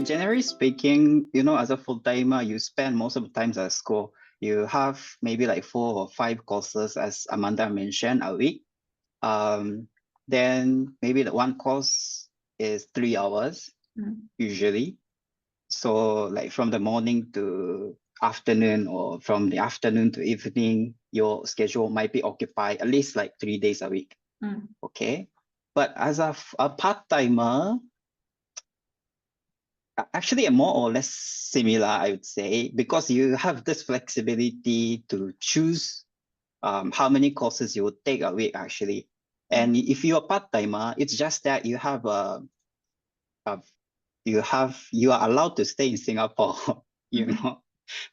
generally speaking, as a full-timer, you spend most of the times at school. You have maybe like 4 or 5 courses, as Amanda mentioned, a week. Then maybe the one course is 3 hours usually. So like from the morning to afternoon or from the afternoon to evening, your schedule might be occupied at least like 3 days a week. Okay. But as a part-timer, actually more or less similar, I would say, because you have this flexibility to choose how many courses you would take a week actually. And if you're a part-timer, it's just that you have you are allowed to stay in Singapore,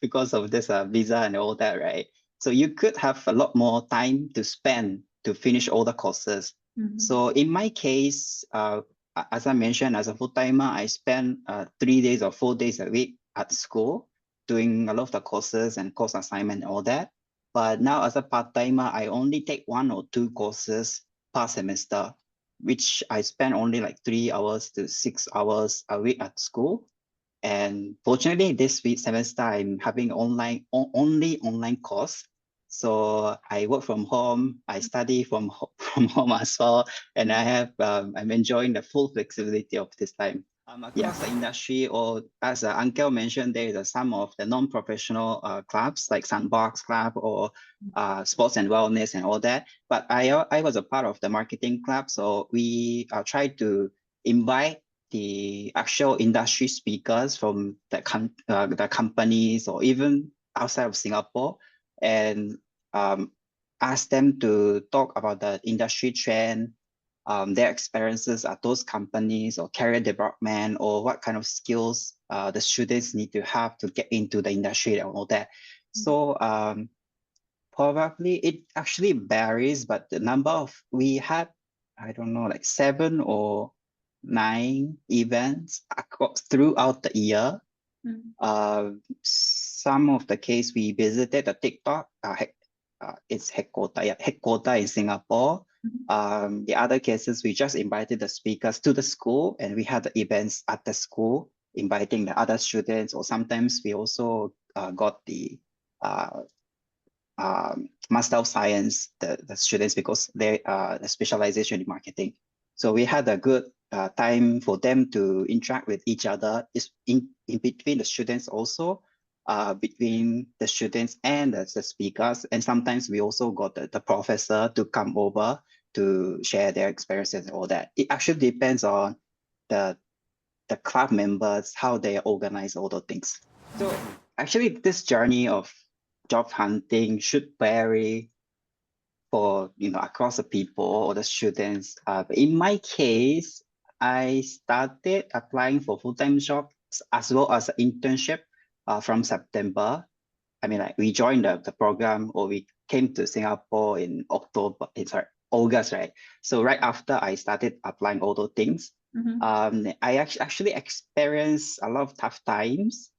because of this visa and all that, right? So you could have a lot more time to spend to finish all the courses. So in my case, as I mentioned, as a full-timer, I spend 3 days or 4 days a week at school doing a lot of the courses and course assignment and all that. But now as a part-timer, I only take 1 or 2 courses per semester, which I spend only like 3 hours to 6 hours a week at school. And fortunately, this week semester, I'm having only online course. So I work from home, I study from home as well, and I'm enjoying the full flexibility of this time. Across the industry, or as Uncle mentioned, there is some of the non-professional clubs like Sandbox Club or Sports and Wellness and all that. But I was a part of the marketing club, so we tried to invite the actual industry speakers from the companies or even outside of Singapore, and ask them to talk about the industry trend, their experiences at those companies or career development, or what kind of skills the students need to have to get into the industry and all that. So probably it actually varies, but the number we had, I don't know, like 7 or 9 events throughout the year. Some of the case we visited the TikTok, its headquarter in Singapore. The other cases, we just invited the speakers to the school, and we had the events at the school, inviting the other students, or sometimes we also got the Master of Science, the students, because they are the specialization in marketing. So we had a good time for them to interact with each other, in between the students also, between the students and the speakers. And sometimes we also got the professor to come over to share their experiences and all that. It actually depends on the club members, how they organize all those things. So actually this journey of job hunting should vary for, across the people or the students. But in my case, I started applying for full-time jobs as well as an internship from September. I mean, like we joined the program, or we came to Singapore in August, right? So right after I started applying all those things, I actually experienced a lot of tough times,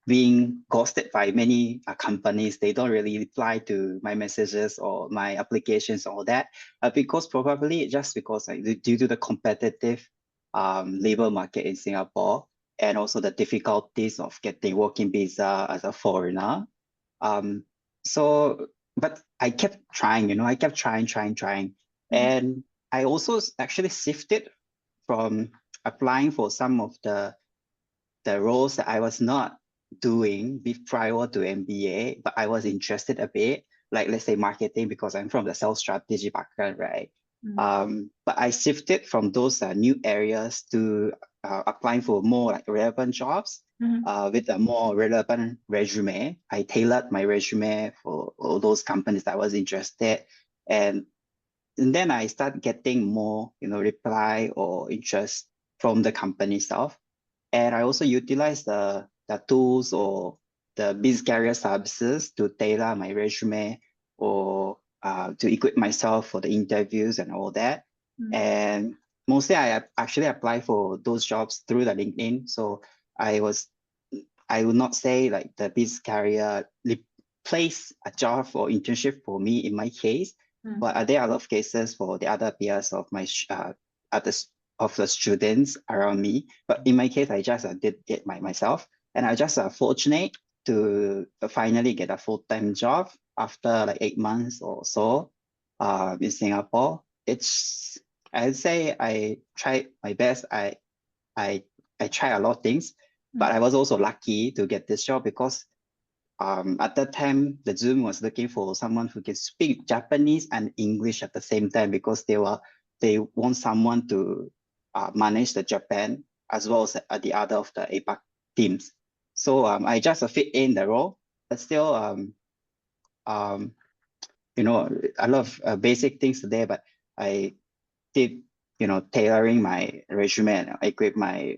being ghosted by many companies. They don't really reply to my messages or my applications, all that, because probably just because due to the competitive labor market in Singapore, and also the difficulties of getting working visa as a foreigner. But I kept trying, I kept trying. And I also actually shifted from applying for some of the roles that I was not doing prior to MBA, but I was interested a bit, like let's say marketing, because I'm from the sales strategy background, right? But I shifted from those new areas to applying for more like relevant jobs with a more relevant resume. I tailored my resume for all those companies that I was interested, and then I start getting more, reply or interest from the company itself. And I also utilize the tools or the biz career services to tailor my resume, or to equip myself for the interviews and all that. And mostly I actually apply for those jobs through the LinkedIn. So I would not say like the biz career replace a job or internship for me in my case, but there are a lot of cases for the other peers of my other of the students around me. But in my case, I just did it myself. And I just fortunate to finally get a full-time job after like 8 months or so in Singapore. I'd say I tried my best. I tried a lot of things, but I was also lucky to get this job because at that time, the Zoom was looking for someone who can speak Japanese and English at the same time because they want someone to manage the Japan as well as the other of the APAC teams. So I just fit in the role, but still, you know, a lot of basic things there. But I did, you know, tailoring my resume and I equip my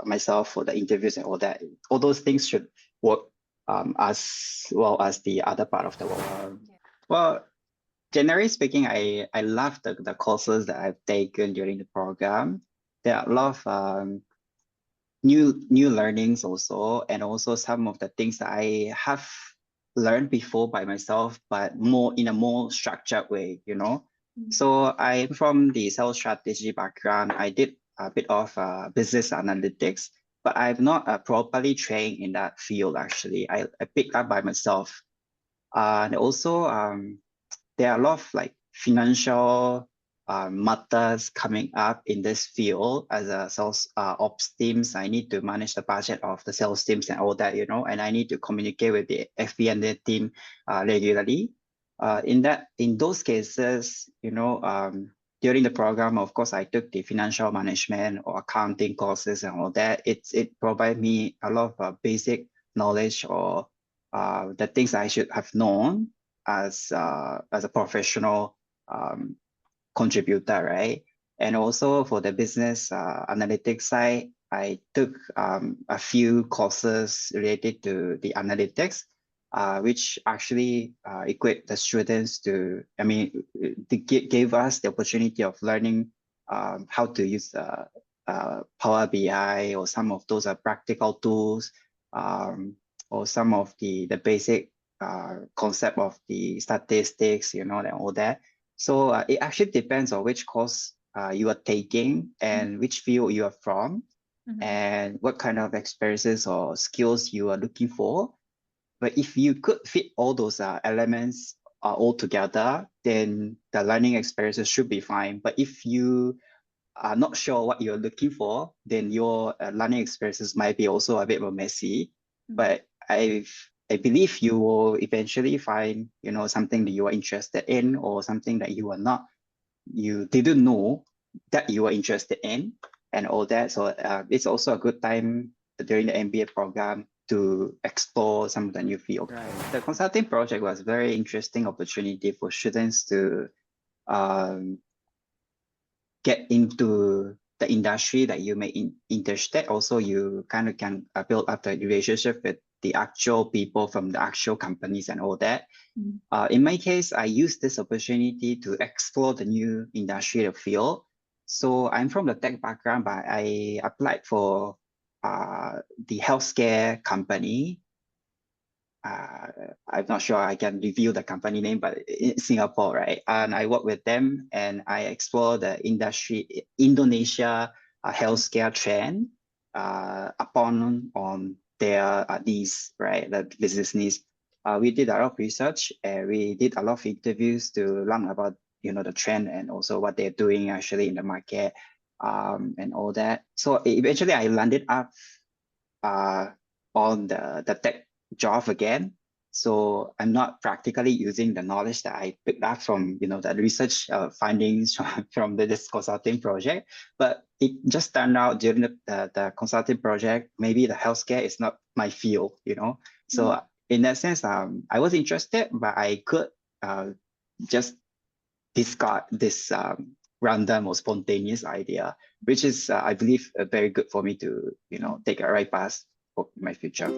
myself for the interviews and all that. All those things should work as well as the other part of the world. Well, generally speaking, I love the courses that I've taken during the program. There are a lot of new learnings also, and also some of the things that I have learned before by myself, but more in a more structured way, you know. So I'm from the sales strategy background. I did a bit of business analytics, but I'm not properly trained in that field actually. I picked up by myself. And also there are a lot of like financial matters coming up in this field as a sales ops teams. I need to manage the budget of the sales teams and all that, you know, and I need to communicate with the FP&A team regularly. In those cases, you know, during the program, of course, I took the financial management or accounting courses and all that. It provided me a lot of basic knowledge or the things I should have known as a professional contributor, right? And also for the business analytics side, I took a few courses related to the analytics, which actually equip the students to, I mean, gave us the opportunity of learning how to use Power BI or some of those practical tools, or some of the basic concept of the statistics, you know, and all that. So it actually depends on which course you are taking and which field you are from, and what kind of experiences or skills you are looking for. But if you could fit all those elements all together, then the learning experiences should be fine. But if you are not sure what you're looking for, then your learning experiences might be also a bit more messy. But I believe you will eventually find, you know, something that you are interested in or something that you didn't know that you were interested in and all that. So it's also a good time during the MBA program to explore some of the new field. Right. The consulting project was a very interesting opportunity for students to get into the industry that you may interested. Also, you kind of can build up the relationship with the actual people from the actual companies and all that. In my case, I used this opportunity to explore the new industry field. So I'm from the tech background, but I applied for the healthcare company. I'm not sure I can reveal the company name, but in Singapore, right? And I work with them and I explore the industry, Indonesia healthcare trend upon on their needs, right? The business needs. We did a lot of research and we did a lot of interviews to learn about, you know, the trend and also what they're doing actually in the market and all that. So eventually I landed up on the tech job again. So I'm not practically using the knowledge that I picked up from, you know, the research findings from this consulting project, but it just turned out during the consulting project, maybe the healthcare is not my field, you know. So in that sense, I was interested, but I could just discard this random or spontaneous idea, which is, I believe, very good for me to, you know, take a right path for my future.